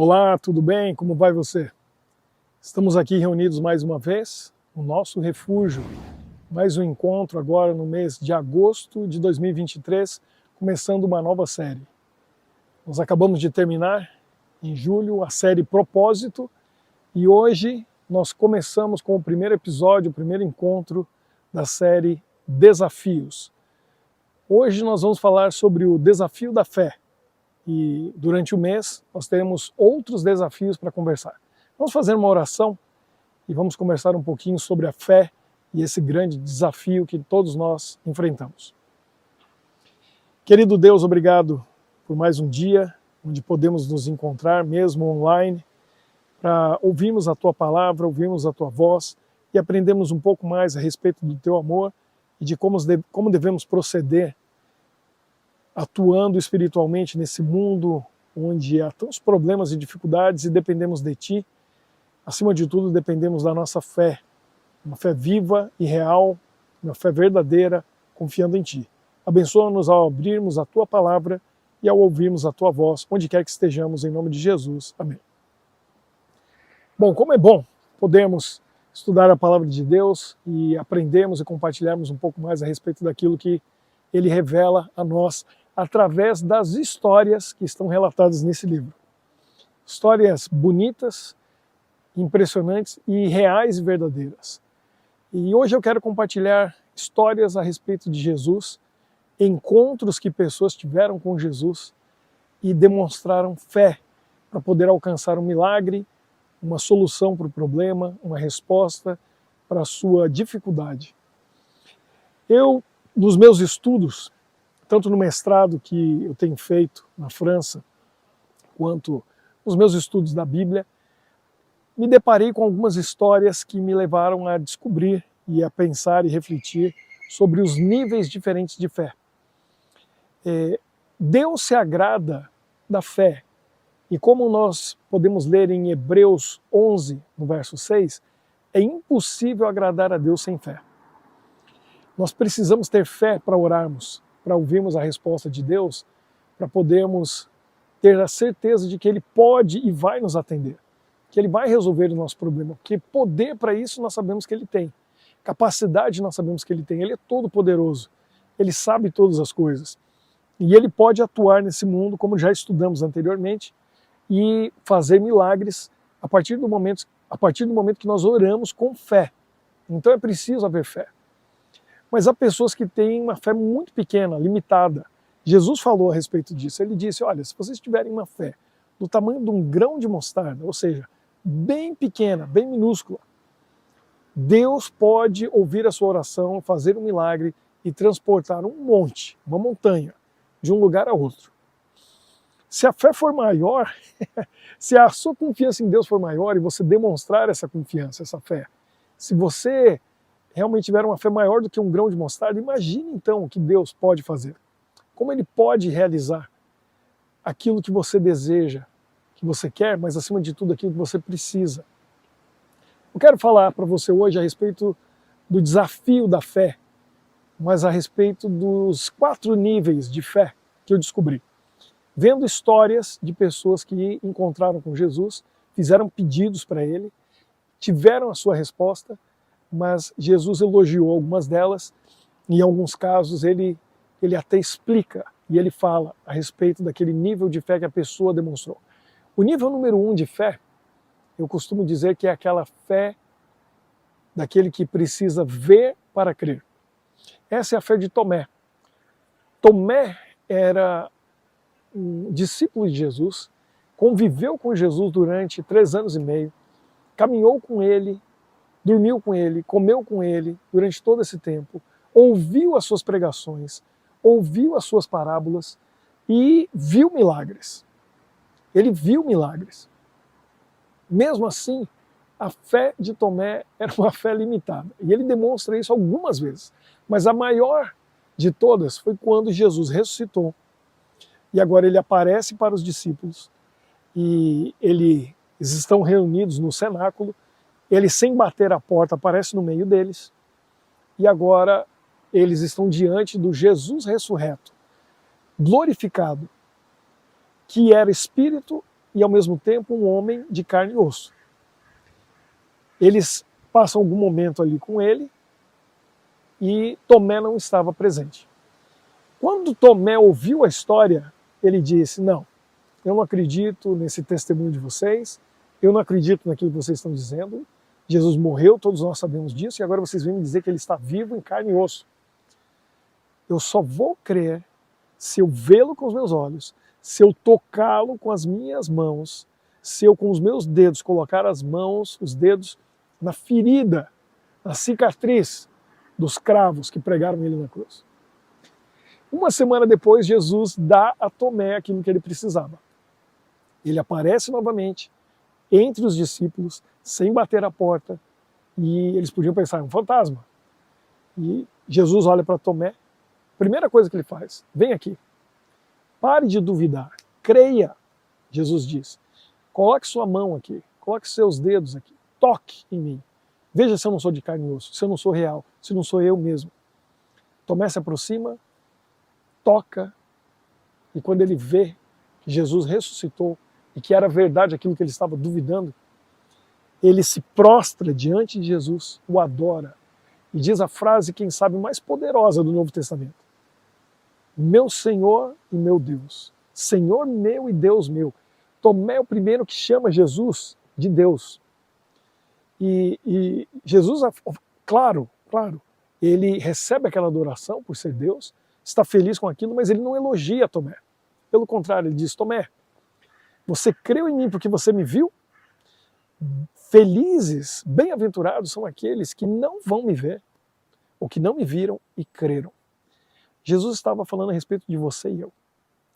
Olá, tudo bem? Como vai você? Estamos aqui reunidos mais uma vez, no nosso refúgio. Mais um encontro agora no mês de agosto de 2023, começando uma nova série. Nós acabamos de terminar, em julho, a série Propósito, e hoje nós começamos com o primeiro episódio, o primeiro encontro da série Desafios. Hoje nós vamos falar sobre o desafio da fé. E durante o mês nós teremos outros desafios para conversar. Vamos fazer uma oração e vamos conversar um pouquinho sobre a fé e esse grande desafio que todos nós enfrentamos. Querido Deus, obrigado por mais um dia onde podemos nos encontrar, mesmo online, para ouvirmos a Tua palavra, ouvirmos a Tua voz e aprendermos um pouco mais a respeito do Teu amor e de como devemos proceder atuando espiritualmente nesse mundo onde há tantos problemas e dificuldades e dependemos de Ti. Acima de tudo, dependemos da nossa fé, uma fé viva e real, uma fé verdadeira, confiando em Ti. Abençoa-nos ao abrirmos a Tua palavra e ao ouvirmos a Tua voz, onde quer que estejamos, em nome de Jesus. Amém. Bom, como é bom podermos estudar a palavra de Deus e aprendermos e compartilharmos um pouco mais a respeito daquilo que Ele revela a nós através das histórias que estão relatadas nesse livro. Histórias bonitas, impressionantes e reais e verdadeiras. E hoje eu quero compartilhar histórias a respeito de Jesus, encontros que pessoas tiveram com Jesus e demonstraram fé para poder alcançar um milagre, uma solução para o problema, uma resposta para a sua dificuldade. Eu, nos meus estudos, tanto no mestrado que eu tenho feito na França, quanto nos meus estudos da Bíblia, me deparei com algumas histórias que me levaram a descobrir e a pensar e refletir sobre os níveis diferentes de fé. Deus se agrada da fé, e como nós podemos ler em Hebreus 11, no verso 6, é impossível agradar a Deus sem fé. Nós precisamos ter fé para orarmos, para ouvirmos a resposta de Deus, para podermos ter a certeza de que Ele pode e vai nos atender, que Ele vai resolver o nosso problema, porque poder para isso nós sabemos que Ele tem, capacidade nós sabemos que Ele tem, Ele é todo poderoso, Ele sabe todas as coisas, e Ele pode atuar nesse mundo, como já estudamos anteriormente, e fazer milagres a partir do momento que nós oramos com fé. Então é preciso haver fé. Mas há pessoas que têm uma fé muito pequena, limitada. Jesus falou a respeito disso. Ele disse, olha, se vocês tiverem uma fé do tamanho de um grão de mostarda, ou seja, bem pequena, bem minúscula, Deus pode ouvir a sua oração, fazer um milagre e transportar um monte, uma montanha, de um lugar a outro. Se a fé for maior, se a sua confiança em Deus for maior e você demonstrar essa confiança, essa fé, se você realmente tiver uma fé maior do que um grão de mostarda, imagine então o que Deus pode fazer. Como Ele pode realizar aquilo que você deseja, que você quer, mas acima de tudo aquilo que você precisa. Eu quero falar para você hoje a respeito do desafio da fé, mas a respeito dos 4 níveis de fé que eu descobri. Vendo histórias de pessoas que encontraram com Jesus, fizeram pedidos para Ele, tiveram a sua resposta, mas Jesus elogiou algumas delas, e em alguns casos ele até explica e ele fala a respeito daquele nível de fé que a pessoa demonstrou. O nível número 1 de fé, eu costumo dizer que é aquela fé daquele que precisa ver para crer. Essa é a fé de Tomé. Tomé era um discípulo de Jesus, conviveu com Jesus durante 3 anos e meio, caminhou com Ele, dormiu com Ele, comeu com Ele durante todo esse tempo, ouviu as suas pregações, ouviu as suas parábolas e viu milagres. Ele viu milagres. Mesmo assim, a fé de Tomé era uma fé limitada. E ele demonstra isso algumas vezes. Mas a maior de todas foi quando Jesus ressuscitou. E agora ele aparece para os discípulos. E eles estão reunidos no cenáculo. Ele, sem bater a porta, aparece no meio deles. E agora eles estão diante do Jesus ressurreto, glorificado, que era espírito e ao mesmo tempo um homem de carne e osso. Eles passam algum momento ali com ele e Tomé não estava presente. Quando Tomé ouviu a história, ele disse: não, eu não acredito nesse testemunho de vocês, eu não acredito naquilo que vocês estão dizendo. Jesus morreu, todos nós sabemos disso, e agora vocês vêm me dizer que ele está vivo em carne e osso. Eu só vou crer se eu vê-lo com os meus olhos, se eu tocá-lo com as minhas mãos, se eu com os meus dedos colocar as mãos, os dedos na ferida, na cicatriz dos cravos que pregaram ele na cruz. Uma semana depois, Jesus dá a Tomé aquilo que ele precisava. Ele aparece novamente entre os discípulos, sem bater a porta, e eles podiam pensar, é um fantasma. E Jesus olha para Tomé, primeira coisa que ele faz, vem aqui, pare de duvidar, creia, Jesus diz, coloque sua mão aqui, coloque seus dedos aqui, toque em mim, veja se eu não sou de carne e osso, se eu não sou real, se não sou eu mesmo. Tomé se aproxima, toca, e quando ele vê que Jesus ressuscitou e que era verdade aquilo que ele estava duvidando, ele se prostra diante de Jesus, o adora, e diz a frase, quem sabe, mais poderosa do Novo Testamento. Meu Senhor e meu Deus, Senhor meu e Deus meu. Tomé é o primeiro que chama Jesus de Deus. E Jesus, claro, ele recebe aquela adoração por ser Deus, está feliz com aquilo, mas ele não elogia Tomé. Pelo contrário, ele diz, Tomé, você creu em mim porque você me viu? Felizes, bem-aventurados são aqueles que não vão me ver, ou que não me viram e creram. Jesus estava falando a respeito de você e eu.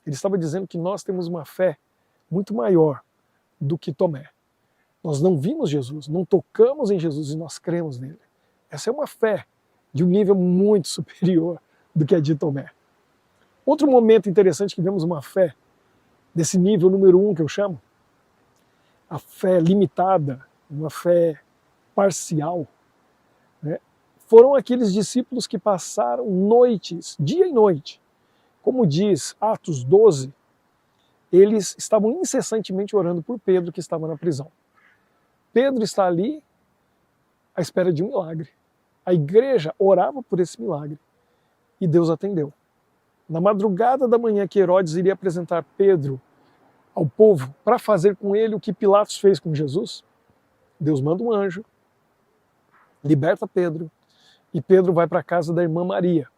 Ele estava dizendo que nós temos uma fé muito maior do que Tomé. Nós não vimos Jesus, não tocamos em Jesus e nós cremos nele. Essa é uma fé de um nível muito superior do que a de Tomé. Outro momento interessante que vemos uma fé desse nível número 1 que eu chamo, a fé limitada, uma fé parcial, né? Foram aqueles discípulos que passaram noites, dia e noite. Como diz Atos 12, eles estavam incessantemente orando por Pedro, que estava na prisão. Pedro está ali à espera de um milagre. A igreja orava por esse milagre e Deus atendeu. Na madrugada da manhã que Herodes iria apresentar Pedro ao povo para fazer com ele o que Pilatos fez com Jesus, Deus manda um anjo, liberta Pedro, e Pedro vai para a casa da irmã Maria,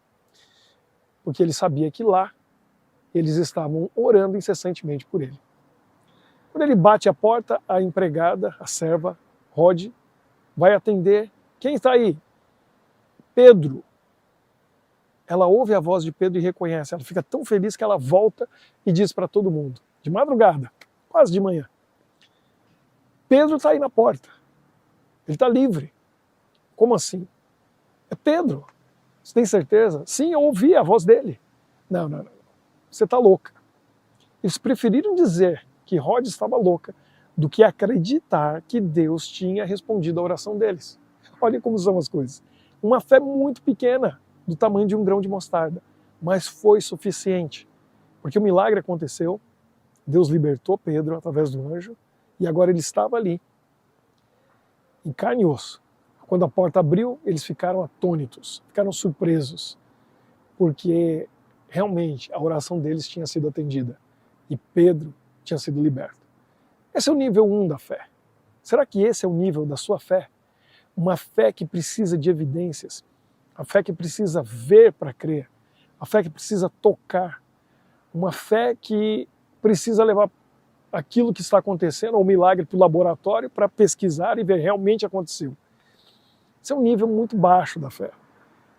porque ele sabia que lá eles estavam orando incessantemente por ele. Quando ele bate a porta, a empregada, a serva, Rode, vai atender. Quem está aí? Pedro. Ela ouve a voz de Pedro e reconhece. Ela fica tão feliz que ela volta e diz para todo mundo, de madrugada, quase de manhã, Pedro está aí na porta. Ele está livre. Como assim? É Pedro. Você tem certeza? Sim, eu ouvi a voz dele. Não. Você está louca. Eles preferiram dizer que Rhodes estava louca do que acreditar que Deus tinha respondido à oração deles. Olha como são as coisas. Uma fé muito pequena, do tamanho de um grão de mostarda, mas foi suficiente. Porque o milagre aconteceu, Deus libertou Pedro através do anjo, e agora ele estava ali, em carne e osso. Quando a porta abriu, eles ficaram atônitos, ficaram surpresos, porque realmente a oração deles tinha sido atendida e Pedro tinha sido liberto. Esse é o nível 1 da fé. Será que esse é o nível da sua fé? Uma fé que precisa de evidências, a fé que precisa ver para crer, a fé que precisa tocar, uma fé que precisa levar aquilo que está acontecendo, ou um milagre, para o laboratório para pesquisar e ver realmente aconteceu. Esse é um nível muito baixo da fé.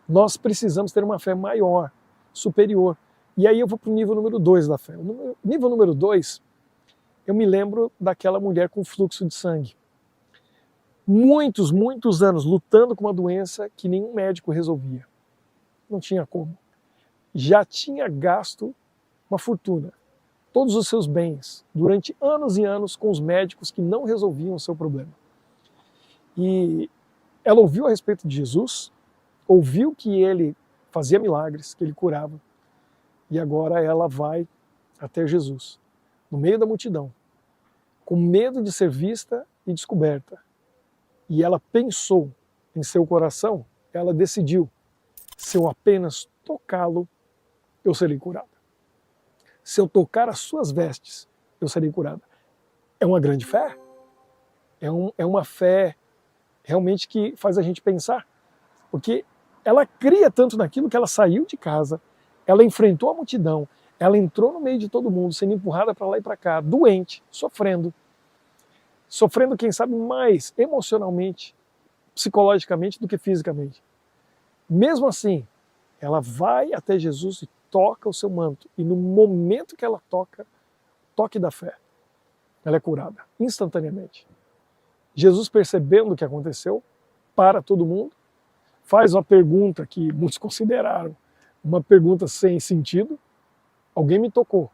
Nós precisamos ter uma fé maior, superior. E aí eu vou para o nível número 2 da fé. O nível número 2, eu me lembro daquela mulher com fluxo de sangue. Muitos anos lutando com uma doença que nenhum médico resolvia. Não tinha como. Já tinha gasto uma fortuna, todos os seus bens, durante anos e anos com os médicos que não resolviam o seu problema. E ela ouviu a respeito de Jesus, ouviu que ele fazia milagres, que ele curava, e agora ela vai até Jesus, no meio da multidão, com medo de ser vista e descoberta. E ela pensou em seu coração, ela decidiu, se eu apenas tocá-lo, eu serei curada. Se eu tocar as suas vestes, eu serei curada. É uma grande fé. É uma fé realmente que faz a gente pensar. Porque ela cria tanto naquilo que ela saiu de casa, ela enfrentou a multidão, ela entrou no meio de todo mundo, sendo empurrada para lá e para cá, doente, sofrendo, quem sabe, mais emocionalmente, psicologicamente do que fisicamente. Mesmo assim, ela vai até Jesus e toca o seu manto. E no momento que ela toca, toque da fé, ela é curada, instantaneamente. Jesus, percebendo o que aconteceu, para todo mundo, faz uma pergunta que muitos consideraram uma pergunta sem sentido. Alguém me tocou.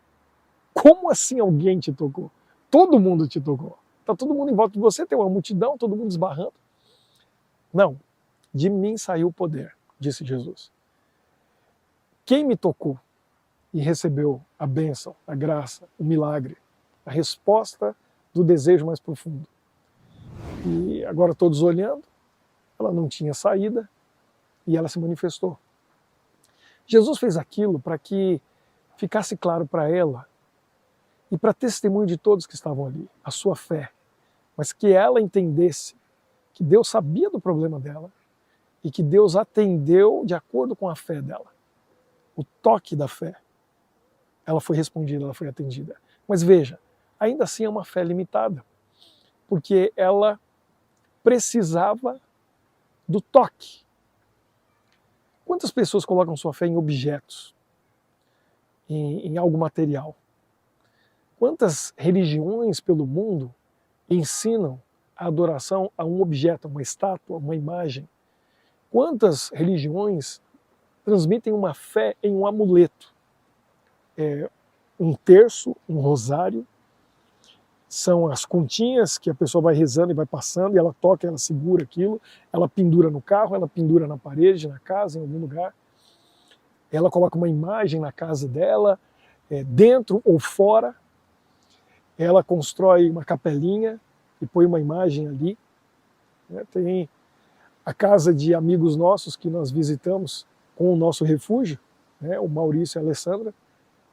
Como assim alguém te tocou? Todo mundo te tocou. Está todo mundo em volta de você, tem uma multidão, todo mundo esbarrando. Não, de mim saiu o poder, disse Jesus. Quem me tocou e recebeu a bênção, a graça, o milagre, a resposta do desejo mais profundo. E agora todos olhando, ela não tinha saída e ela se manifestou. Jesus fez aquilo para que ficasse claro para ela e para testemunho de todos que estavam ali, a sua fé, mas que ela entendesse que Deus sabia do problema dela e que Deus atendeu de acordo com a fé dela. O toque da fé. Ela foi respondida, ela foi atendida. Mas veja, ainda assim é uma fé limitada, porque ela precisava do toque. Quantas pessoas colocam sua fé em objetos, em algo material? Quantas religiões pelo mundo ensinam a adoração a um objeto, a uma estátua, a uma imagem? Quantas religiões transmitem uma fé em um amuleto? Um terço, um rosário, são as continhas que a pessoa vai rezando e vai passando, e ela toca, ela segura aquilo, ela pendura no carro, ela pendura na parede, na casa, em algum lugar. Ela coloca uma imagem na casa dela, dentro ou fora. Ela constrói uma capelinha e põe uma imagem ali. Tem a casa de amigos nossos que nós visitamos com o nosso refúgio, o Maurício e a Alessandra,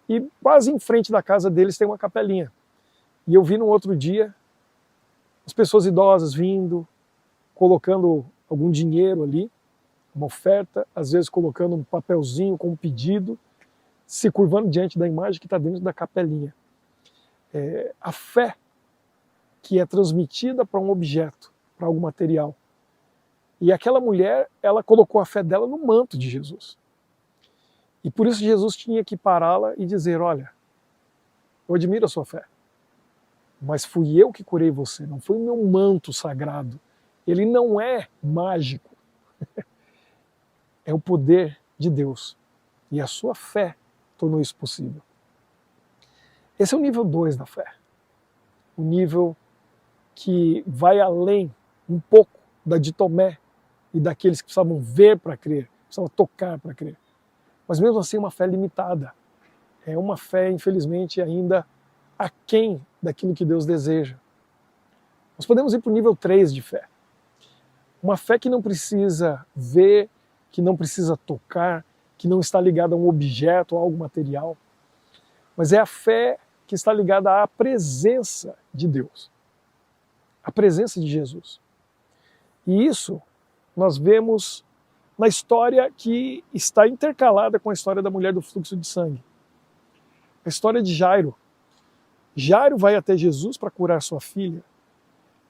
e quase em frente da casa deles tem uma capelinha. E eu vi no outro dia as pessoas idosas vindo, colocando algum dinheiro ali, uma oferta, às vezes colocando um papelzinho com um pedido, se curvando diante da imagem que está dentro da capelinha. A fé que é transmitida para um objeto, para algum material. E aquela mulher, ela colocou a fé dela no manto de Jesus. E por isso Jesus tinha que pará-la e dizer, olha, eu admiro a sua fé, mas fui eu que curei você, não foi o meu manto sagrado. Ele não é mágico. É o poder de Deus. E a sua fé tornou isso possível. Esse é o nível 2 da fé. O nível que vai além um pouco da de Tomé e daqueles que precisavam ver para crer, precisavam tocar para crer. Mas mesmo assim uma fé limitada. É uma fé, infelizmente, ainda aquém daquilo que Deus deseja. Nós podemos ir para o nível 3 de fé. Uma fé que não precisa ver, que não precisa tocar, que não está ligada a um objeto, a algo material. Mas é a fé que está ligada à presença de Deus. A presença de Jesus. E isso nós vemos na história que está intercalada com a história da mulher do fluxo de sangue. A história de Jairo. Jairo vai até Jesus para curar sua filha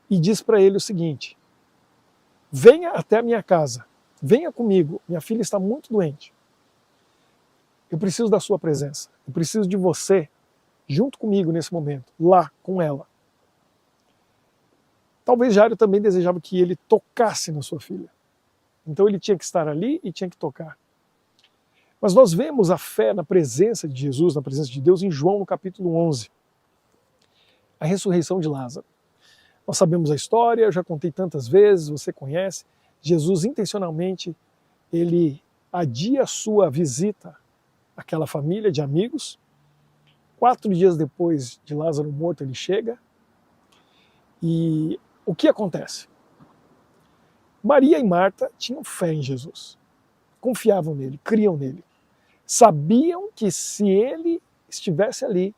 e diz para ele o seguinte: venha até a minha casa, venha comigo, minha filha está muito doente. Eu preciso da sua presença, eu preciso de você junto comigo nesse momento, lá com ela. Talvez Jairo também desejava que ele tocasse na sua filha. Então ele tinha que estar ali e tinha que tocar. Mas nós vemos a fé na presença de Jesus, na presença de Deus, em João no capítulo 11. A ressurreição de Lázaro. Nós sabemos a história, eu já contei tantas vezes, você conhece. Jesus intencionalmente, ele adia a sua visita àquela família de amigos. 4 dias depois de Lázaro morto, ele chega. E o que acontece? Maria e Marta tinham fé em Jesus, confiavam nele, criam nele. Sabiam que se ele estivesse ali,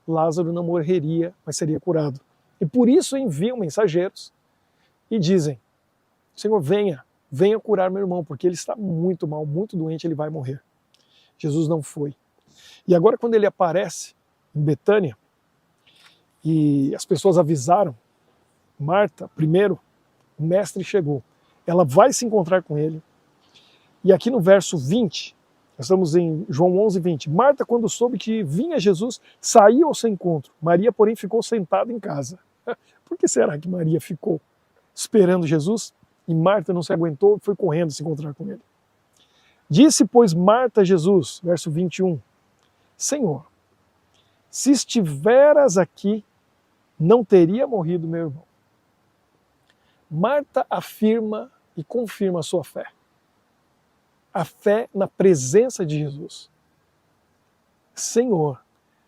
Lázaro não morreria, mas seria curado. E por isso enviam mensageiros e dizem: Senhor, venha curar meu irmão, porque ele está muito mal, muito doente, ele vai morrer. Jesus não foi. E agora, quando ele aparece em Betânia, e as pessoas avisaram Marta, primeiro, o mestre chegou. Ela vai se encontrar com ele. E aqui no verso 20, nós estamos em João 11, 20. Marta, quando soube que vinha Jesus, saiu ao seu encontro. Maria, porém, ficou sentada em casa. Por que será que Maria ficou esperando Jesus e Marta não se aguentou e foi correndo se encontrar com ele? Disse, pois, Marta a Jesus, verso 21, Senhor, se estiveras aqui, não teria morrido meu irmão. Marta afirma e confirma a sua fé. A fé na presença de Jesus. Senhor,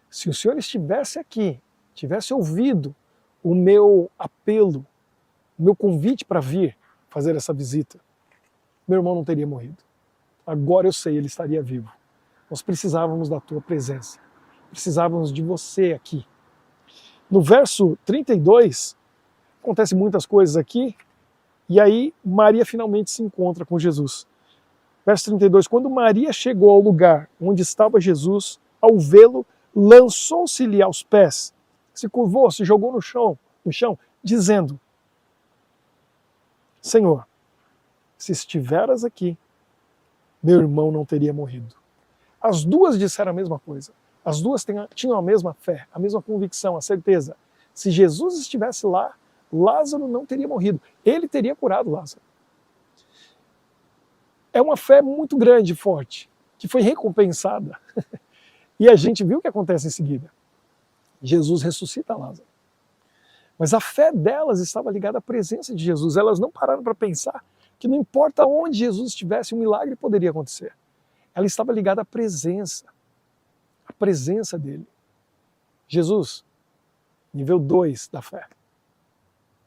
se o Senhor estivesse aqui, tivesse ouvido o meu apelo, o meu convite para vir fazer essa visita, meu irmão não teria morrido. Agora eu sei, ele estaria vivo. Nós precisávamos da tua presença. Precisávamos de você aqui. No verso 32, acontece muitas coisas aqui, e aí Maria finalmente se encontra com Jesus. Verso 32, quando Maria chegou ao lugar onde estava Jesus, ao vê-lo, lançou-se-lhe aos pés, se curvou, se jogou no chão, dizendo, Senhor, se estiveras aqui, meu irmão não teria morrido. As duas disseram a mesma coisa. As duas tinham a mesma fé, a mesma convicção, a certeza. Se Jesus estivesse lá, Lázaro não teria morrido. Ele teria curado Lázaro. É uma fé muito grande e forte, que foi recompensada. E a gente viu o que acontece em seguida. Jesus ressuscita Lázaro. Mas a fé delas estava ligada à presença de Jesus. Elas não pararam para pensar que não importa onde Jesus estivesse, um milagre poderia acontecer. Ela estava ligada à presença dele. Jesus, nível 2 da fé.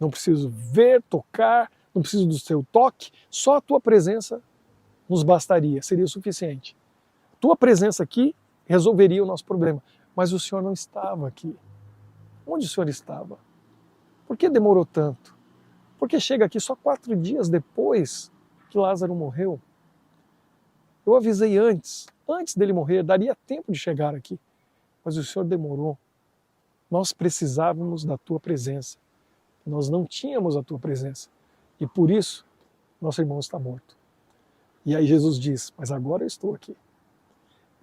Não preciso ver, tocar, não preciso do seu toque, só a tua presença nos bastaria, seria o suficiente. Tua presença aqui resolveria o nosso problema. Mas o Senhor não estava aqui. Onde o Senhor estava? Por que demorou tanto? Por que chega aqui só 4 dias depois que Lázaro morreu? Eu avisei antes dele morrer, daria tempo de chegar aqui. Mas o Senhor demorou. Nós precisávamos da tua presença. Nós não tínhamos a tua presença. E por isso, nosso irmão está morto. E aí Jesus diz, mas agora eu estou aqui.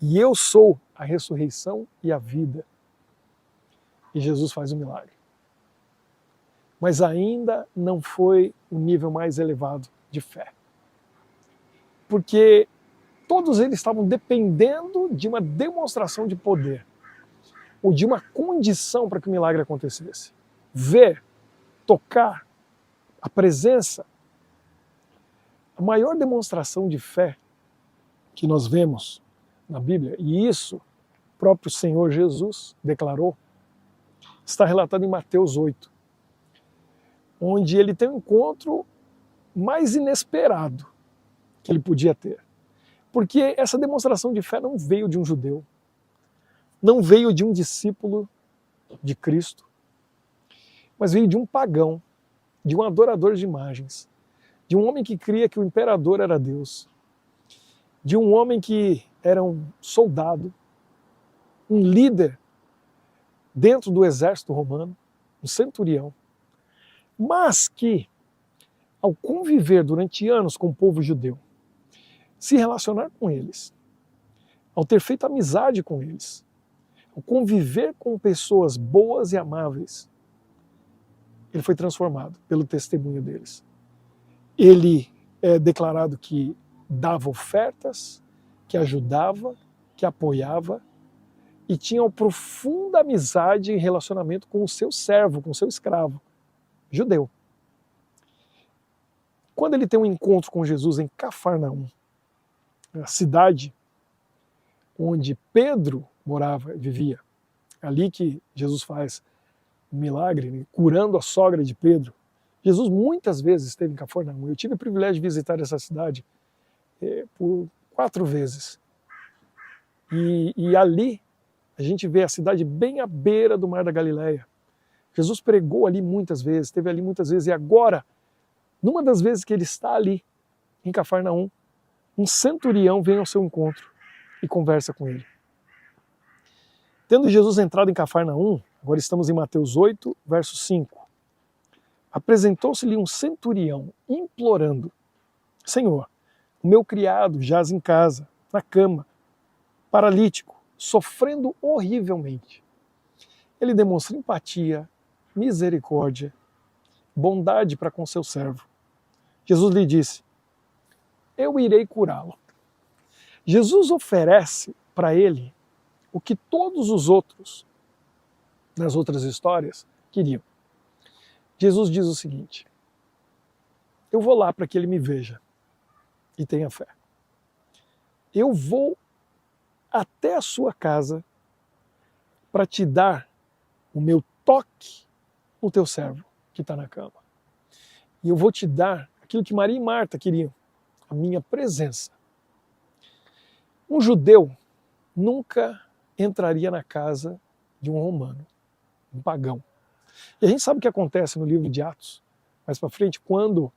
E eu sou a ressurreição e a vida. E Jesus faz um milagre. Mas ainda não foi o nível mais elevado de fé. Porque todos eles estavam dependendo de uma demonstração de poder. Ou de uma condição para que o milagre acontecesse. Ver, tocar, a presença. A maior demonstração de fé que nós vemos na Bíblia, e isso o próprio Senhor Jesus declarou, está relatado em Mateus 8, onde ele tem um encontro mais inesperado que ele podia ter. Porque essa demonstração de fé não veio de um judeu, não veio de um discípulo de Cristo, mas veio de um pagão, de um adorador de imagens, de um homem que cria que o imperador era Deus, de um homem que era um soldado, um líder dentro do exército romano, um centurião, mas que, ao conviver durante anos com o povo judeu, se relacionar com eles, ao ter feito amizade com eles, ao conviver com pessoas boas e amáveis, ele foi transformado pelo testemunho deles. Ele é declarado que dava ofertas, que ajudava, que apoiava e tinha uma profunda amizade e relacionamento com o seu servo, com o seu escravo, judeu. Quando ele tem um encontro com Jesus em Cafarnaum, a cidade onde Pedro morava e vivia, ali que Jesus faz um milagre, né, curando a sogra de Pedro. Jesus muitas vezes esteve em Cafarnaum. Eu tive o privilégio de visitar essa cidade por 4 vezes. E ali a gente vê a cidade bem à beira do Mar da Galileia. Jesus pregou ali muitas vezes, esteve ali muitas vezes, e agora, numa das vezes que ele está ali, em Cafarnaum, um centurião vem ao seu encontro e conversa com ele. Tendo Jesus entrado em Cafarnaum, agora estamos em Mateus 8, verso 5, apresentou-se-lhe um centurião, implorando: Senhor, o meu criado jaz em casa, na cama, paralítico, sofrendo horrivelmente. Ele demonstra empatia, misericórdia, bondade para com seu servo. Jesus lhe disse: eu irei curá-lo. Jesus oferece para ele o que todos os outros, nas outras histórias, queriam. Jesus diz o seguinte: eu vou lá para que ele me veja e tenha fé. Eu vou até a sua casa para te dar o meu toque no teu servo que está na cama. E eu vou te dar aquilo que Maria e Marta queriam, a minha presença. Um judeu nunca entraria na casa de um romano, um pagão. E a gente sabe o que acontece no livro de Atos, mais para frente, quando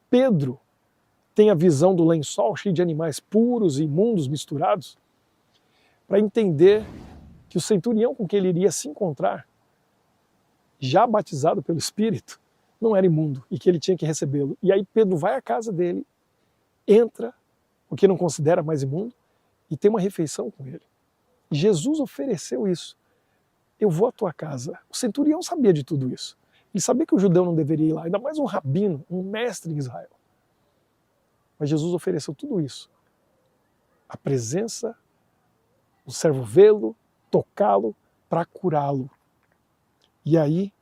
Pedro tem a visão do lençol cheio de animais puros e imundos misturados, para entender que o centurião com quem ele iria se encontrar, já batizado pelo Espírito, não era imundo e que ele tinha que recebê-lo. E aí Pedro vai à casa dele, entra, o que não considera mais imundo, e tem uma refeição com ele. Jesus ofereceu isso. Eu vou à tua casa. O centurião sabia de tudo isso. Ele sabia que o judeu não deveria ir lá, ainda mais um rabino, um mestre em Israel. Mas Jesus ofereceu tudo isso. A presença, o servo vê-lo, tocá-lo, para curá-lo. E aí,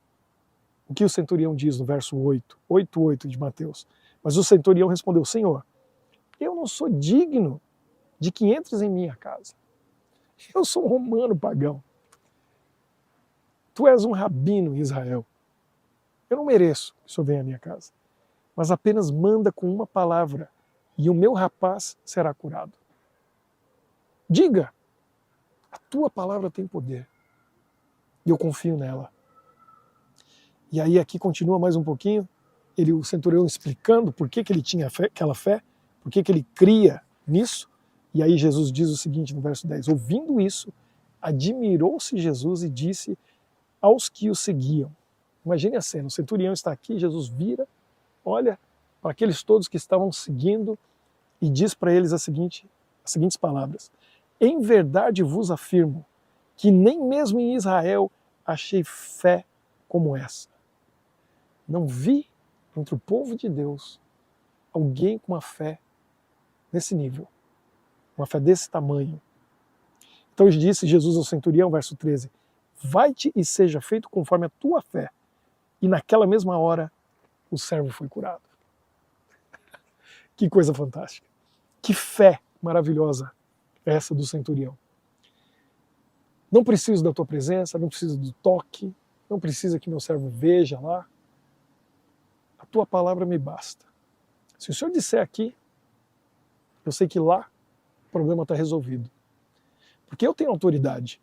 o que o centurião diz no verso 8 de Mateus? Mas o centurião respondeu: Senhor, eu não sou digno de que entres em minha casa. Eu sou um romano pagão. Tu és um rabino em Israel. Eu não mereço que o senhor venha à minha casa. Mas apenas manda com uma palavra e o meu rapaz será curado. Diga, a tua palavra tem poder. E eu confio nela. E aí aqui continua mais um pouquinho, o centurião explicando por que ele tinha aquela fé, por que ele cria nisso. E aí Jesus diz o seguinte no verso 10, ouvindo isso, admirou-se Jesus e disse aos que o seguiam. Imagine a cena, o centurião está aqui, Jesus vira, olha para aqueles todos que estavam seguindo e diz para eles as seguintes palavras: em verdade vos afirmo que nem mesmo em Israel achei fé como essa. Não vi entre o povo de Deus alguém com uma fé nesse nível, uma fé desse tamanho. Então disse Jesus ao centurião, verso 13, vai-te e seja feito conforme a tua fé. E naquela mesma hora o servo foi curado. Que coisa fantástica. Que fé maravilhosa essa do centurião. Não preciso da tua presença, não preciso do toque, não precisa que meu servo veja lá. A tua palavra me basta. Se o Senhor disser aqui, eu sei que lá o problema está resolvido. Porque eu tenho autoridade.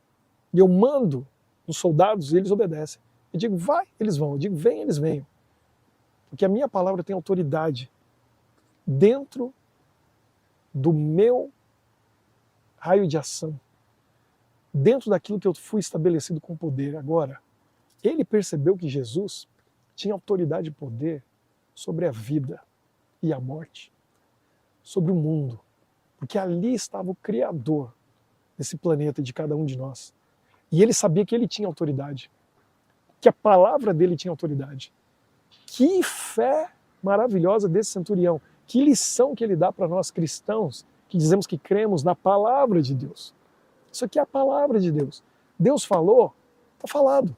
E eu mando os soldados e eles obedecem. Eu digo, vai, eles vão. Eu digo, vem, eles venham. Porque a minha palavra tem autoridade dentro do meu raio de ação. Dentro daquilo que eu fui estabelecido com poder. Agora, ele percebeu que Jesus tinha autoridade e poder sobre a vida e a morte, sobre o mundo, porque ali estava o Criador desse planeta e de cada um de nós. E ele sabia que ele tinha autoridade, que a palavra dele tinha autoridade. Que fé maravilhosa desse centurião, que lição que ele dá para nós cristãos, que dizemos que cremos na palavra de Deus. Isso aqui é a palavra de Deus. Deus falou, está falado.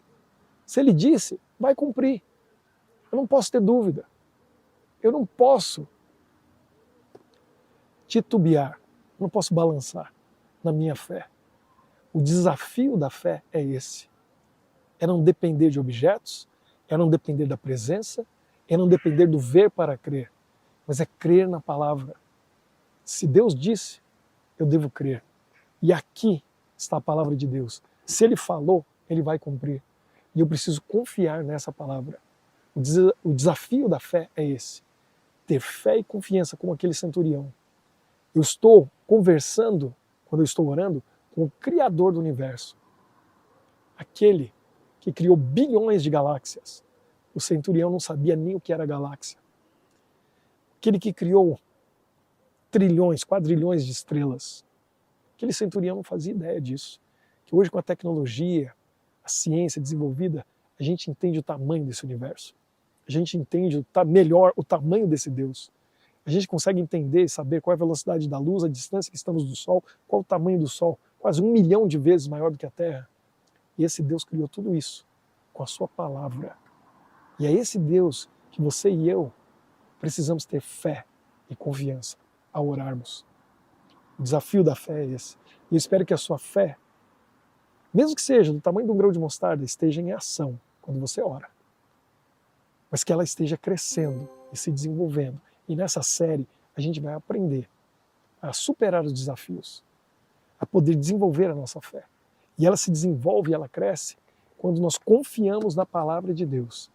Se ele disse, vai cumprir. Eu não posso ter dúvida. Eu não posso titubear, não posso balançar na minha fé. O desafio da fé é esse. é não depender de objetos, é não depender da presença, é não depender do ver para crer, mas é crer na palavra. Se Deus disse, eu devo crer. E aqui está a palavra de Deus. Se Ele falou, Ele vai cumprir. E eu preciso confiar nessa palavra. O desafio da fé é esse. Ter fé e confiança como aquele centurião. Eu estou conversando, quando eu estou orando, com o Criador do universo. Aquele que criou bilhões de galáxias. O centurião não sabia nem o que era galáxia. Aquele que criou trilhões, quadrilhões de estrelas. Aquele centurião não fazia ideia disso. Que hoje, com a tecnologia, a ciência desenvolvida, a gente entende o tamanho desse universo. A gente entende melhor o tamanho desse Deus. A gente consegue entender e saber qual é a velocidade da luz, a distância que estamos do Sol, qual o tamanho do Sol, quase 1 milhão de vezes maior do que a Terra. E esse Deus criou tudo isso com a sua palavra. E é esse Deus que você e eu precisamos ter fé e confiança ao orarmos. O desafio da fé é esse. E eu espero que a sua fé, mesmo que seja do tamanho de um grão de mostarda, esteja em ação quando você ora. Mas que ela esteja crescendo e se desenvolvendo. E nessa série a gente vai aprender a superar os desafios, a poder desenvolver a nossa fé. E ela se desenvolve e ela cresce quando nós confiamos na palavra de Deus.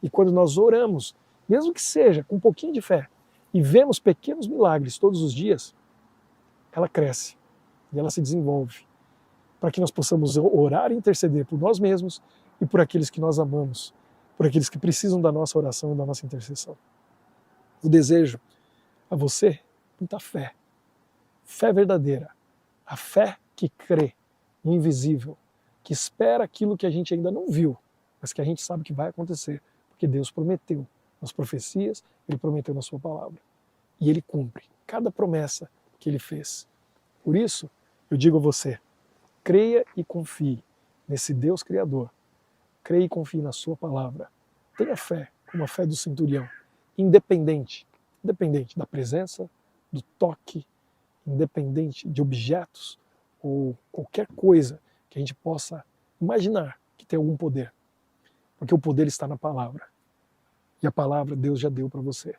E quando nós oramos, mesmo que seja com um pouquinho de fé, e vemos pequenos milagres todos os dias, ela cresce e ela se desenvolve, para que nós possamos orar e interceder por nós mesmos e por aqueles que nós amamos, por aqueles que precisam da nossa oração e da nossa intercessão. Eu desejo a você muita fé, fé verdadeira, a fé que crê no invisível, que espera aquilo que a gente ainda não viu, mas que a gente sabe que vai acontecer, porque Deus prometeu nas profecias, Ele prometeu na sua palavra. E Ele cumpre cada promessa que Ele fez. Por isso, eu digo a você, creia e confie nesse Deus Criador. Creia e confie na sua palavra. Tenha fé, como a fé do centurião, independente da presença, do toque, independente de objetos ou qualquer coisa que a gente possa imaginar que tem algum poder. Porque o poder está na palavra. E a palavra Deus já deu para você.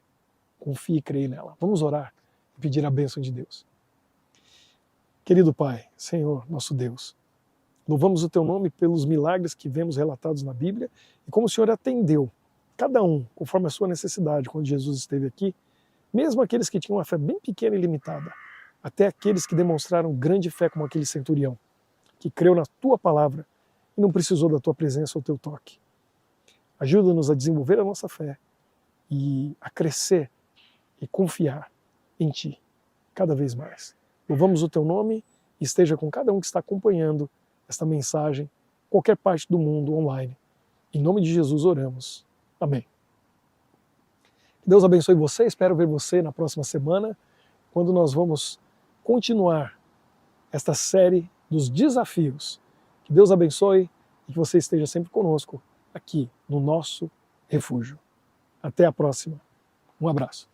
Confie e creia nela. Vamos orar e pedir a bênção de Deus. Querido Pai, Senhor, nosso Deus, louvamos o Teu nome pelos milagres que vemos relatados na Bíblia e como o Senhor atendeu cada um conforme a sua necessidade quando Jesus esteve aqui, mesmo aqueles que tinham uma fé bem pequena e limitada, até aqueles que demonstraram grande fé como aquele centurião, que creu na Tua palavra e não precisou da Tua presença ou Teu toque. Ajuda-nos a desenvolver a nossa fé e a crescer e confiar em Ti cada vez mais. Louvamos o Teu nome e esteja com cada um que está acompanhando esta mensagem, qualquer parte do mundo online. Em nome de Jesus oramos. Amém. Que Deus abençoe você, espero ver você na próxima semana, quando nós vamos continuar esta série dos desafios. Que Deus abençoe e que você esteja sempre conosco aqui no nosso refúgio. Até a próxima. Um abraço.